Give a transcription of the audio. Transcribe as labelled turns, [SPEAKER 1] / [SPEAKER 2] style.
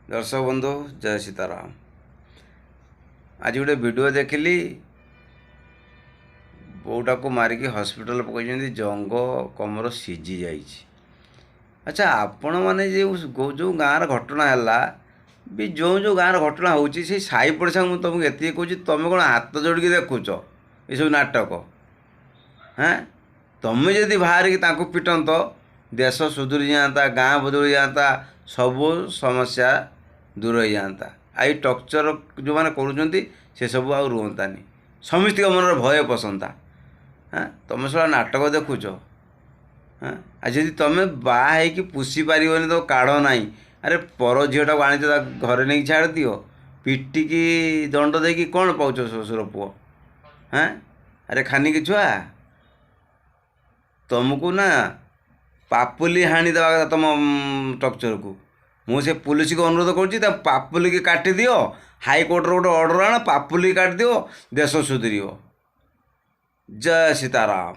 [SPEAKER 1] दर्शक बंधु जय सीताराम। आज गोटे वीडियो देखिली बोटा को मारिकी हॉस्पिटल पकड़ जंग कमर सीझी जाइए। अच्छा आपण मैंने जो गाँव घटना है भी जो गाँव घटना हो साई पड़ोसा मुझे तुमको ये कहूँ तुम कौन हाथ जोड़िकी देखुच ये सब नाटक हाँ तुम्हें जदि बाहर की पिटंत देश सुधुरी जाता गाँ बदली जाता सब समस्या दूर हो जाता। आई टर्चर जो मैंने कर सब आ रुहतानी समस्त मन भय पसंदा हाँ तुम सब नाटक देखुच हाँ आज तुम बाहर कि पुषी पार तो काढ़ ना अरे पर झीटा को आनी घरे नहीं छाड़ दियो पिटिकी दंड दे कौन पाच शशुर पुओ हाँ अरे खानी की छुआ तुमको ना पापुली हाणी देवा तुम टर्चर को मुझे पुलिस को अनुरोध कर पापुली की काटी दियो हाईकोर्ट गोटे ऑर्डर आण पापुली काट दियो देश सुधर। जय सीताराम।